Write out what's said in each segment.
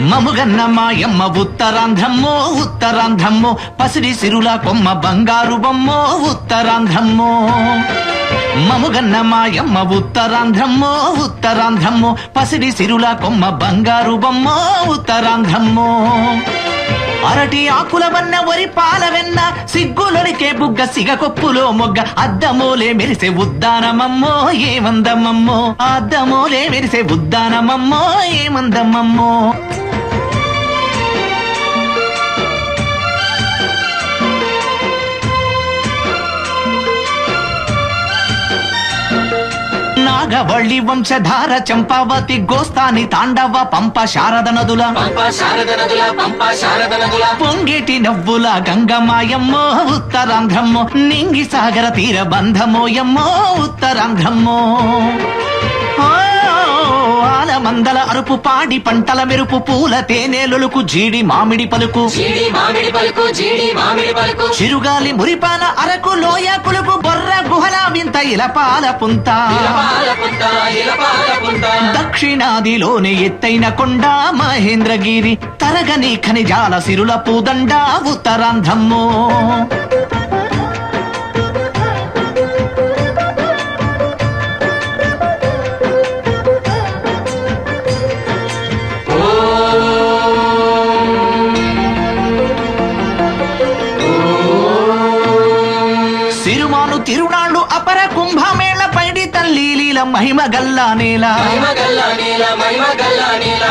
మముగన్న మాయమ్మ ఉత్తరాంధ్రమ్మో ఉత్తరాంధ్రమ్మో పసిడి సిరుల కొమ్మ బంగారు బొమ్మో ఉత్తరాంధ్రమ్మో మముగన్న మాయమ్మ ఉత్తరాంధ్రమ్మో ఉత్తరాంధ్రమ్మో పసిడి సిరుల కొమ్మ బంగారు బొమ్మో ఉత్తరాంధ్రమ్మో అరటి ఆకుల వన్న వరి పాల వెన్న సిగ్గులొడికే బుగ్గ సిగకొప్పులో మొగ్గ అద్దమోలే మెరిసే ఉద్దానమమ్మో ఏమందమ్మమ్మో అద్దమోలే మెరిసే ఉద్దానమమ్మో ఏమందమ్మమ్మో నాగవళి వంశధార చంపావతి గోస్తాని తాండవ పంప శారద నదుల పొంగేటి నవ్వుల గంగమాయమ్మో ఉత్తరాంధ్రమ్మో నింగి సాగర తీర బంధమోయమ్మో ఉత్తరాంధ్రమ్మో మందల అరుపు పాడి పంటల మెరుపు పూల తేనెలొలుకు జీడి మామిడి పలుకు చిరుగాలి మురిపాన అరకు లోయ కులుపు బొర్ర గుహల వింత ఇలపాల పుంత దక్షిణాదిలోని ఎత్తైన కొండ మహేంద్రగిరి తరగని ఖనిజాల సిరుల పూదండ ఉత్తరాంధ్రమ్మో సిరుమాను తిరునాళ్ళు అపర కుంభమేళ పైడి తల్లీలీల మహిమ గల్లా నేల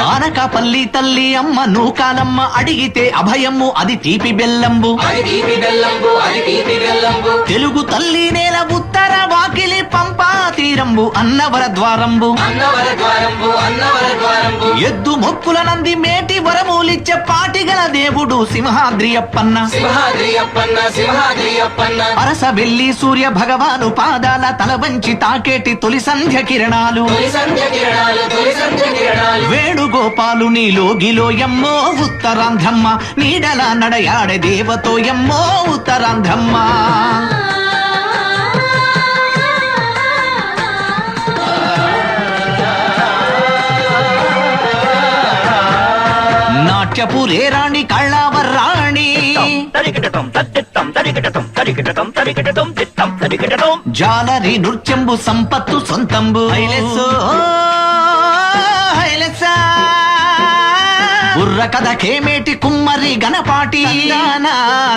ఆనకాపల్లి తల్లి అమ్మ నూకాలమ్మ అడిగితే అభయమ్ము అది తీపి బెల్లంబు తెలుగు తల్లి నేల ఉత్తర వాకిలి పంపా తీరంబు అన్నవర ద్వారంబు ఎద్దు మొక్కుల నంది మేటి వరమూలిచ్చే పాటిగల దేవుడు సింహాద్రి అప్పన్న అరస వెల్లి సూర్య భగవాను పాదాల తల వంచి తాకేటి తొలి సంధ్య కిరణాలు వేణుగోపాలుని లోగిలోయమ్మో ఉత్తరాంధ్రమ్మ నీడల నడయాడే దేవతోయమ్మో ఉత్తరాంధ్రమ్మ నాట్యపురే రాణి కళ్ళావర్రాణి జాలరి నృత్యంబు సంపత్తు సొంతంబు బుర్ర కథకేమేటి కుమ్మరి గణపాటి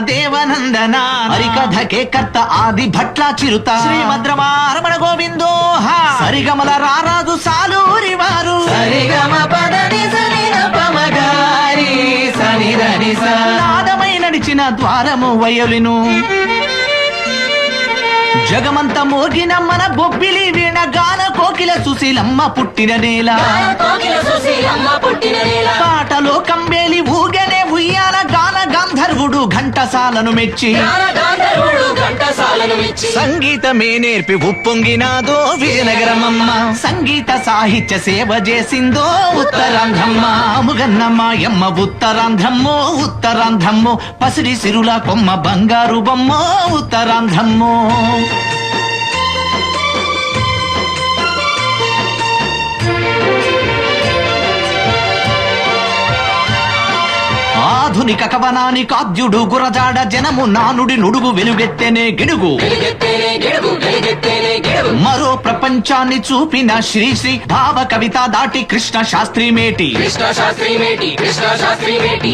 దేవనందన హరికథకే కర్త ఆది భట్ల చిరుత శ్రీభద్రమారమణ గోవిందో సరిగమల రారాజు సాలూరి వారు సరిగమ పదని సరిగమగారి సనిదని నాదమై నడిచిన ద్వారము వయలును జగమంత మోగిన మన బొబ్బిలి వీణ గాన కోకిల సుశీలమ్మ పుట్టిన నేల పాటలో కంబేలి ఊగనే ఉయ్యాల గాన గంధర్వుడు ఘంటసాలను మెచ్చి సంగీతమే నేర్పి ఉప్పొంగినాదో విజయనగరమమ్మ సంగీత సాహిత్య సేవ చేసిందో ఉత్తరాంధ్రమ్మ ముగన్నమ్మాయమ్మ ఉత్తరాంధ్రమ్మో ఉత్తరాంధ్రమ్మో పసిడి సిరుల కొమ్మ బంగారు బొమ్మో ఉత్తరాంధ్రమ్మో ఆధునిక కవనాని కాద్యుడు గురజాడ జనము నానుడి నుడుగు వెలుగెత్తెనే గిడుగు మరో ప్రపంచాన్ని చూపిన శ్రీ భావ కవిత దాటి కృష్ణ శాస్త్రి మేటి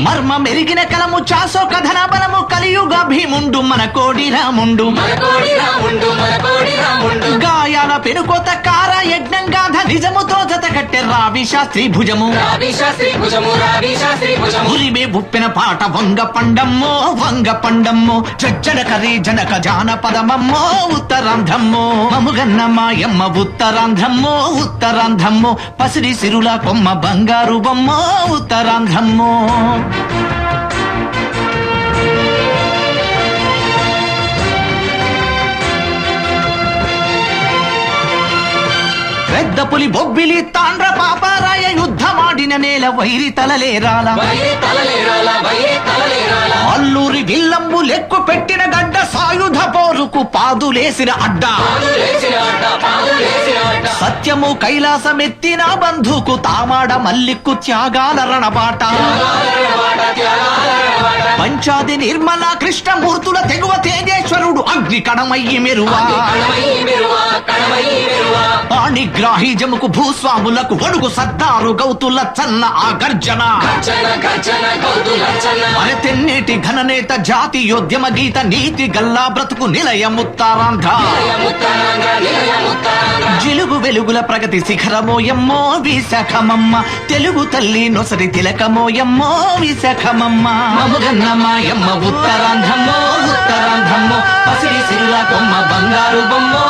మర్మ మెరిగిన కలము చాసో కథన బలము కలియుగ భీముండు మన కోడి రాముండు గాయాల పెనుకోత కార యజ్ఞం గాథ నిజముతో జత కట్టె రావి శాస్త్రి భుజము ఉరిమే ఉప్పిన పాట వంగ పండమ్మో జజ్జడ కరీ జనక జానపదమమ్మో ఉత్తరాంధ్రమ్మో మముగన్న మాయమ్మ ఉత్తరాంధ్రమ్మో ఉత్తరాంధ్రమ్మో పసిడి సిరుల కొమ్మ బంగారు బొమ్మో ఉత్తరాంధ్రమ్మో పెద్ద పులి బొబ్బిలి తాండ్ర పాపారాయి ప్రళయ యుద్ధమాడిన నేల వైరి తలలేరాల అల్లూరి విల్లంబు లెక్కు పెట్టిన గడ్డ సాయుధ పోరుకు పాదులేసిన అడ్డ సత్యము కైలాసమెత్తిన బంధుకు తామాడ మల్లిక్కు త్యాగాల రణబాట పంచాది నిర్మల కృష్ణమూర్తుల తెగువ తేజేశ్వరుడు అగ్ని కణమయ్యి మెరువా పాణిగ్రాహి జముకు భూస్వాములకు వడుగు సర్దారు గౌతుల చన్న ఆ గర్జన తెన్నేటి ఘననేత జాతీయోద్యమ గీత నీతి గల్లా బ్రతుకు నిలయముత్తారాంధ్ర జిలుగు వెలుగుల ప్రగతి శిఖరమోయమ్మో విశాఖమమ్మ తెలుగు తల్లి నొసరి తిలకమోయమ్మో విశాఖమమ్మ మముగన్నమాయమ్మ ఉత్తరాంధ్రమ్మో ఉత్తరాంధ్రమ్మో పసిడి సిరుల కొమ్మ బంగారు బొమ్మో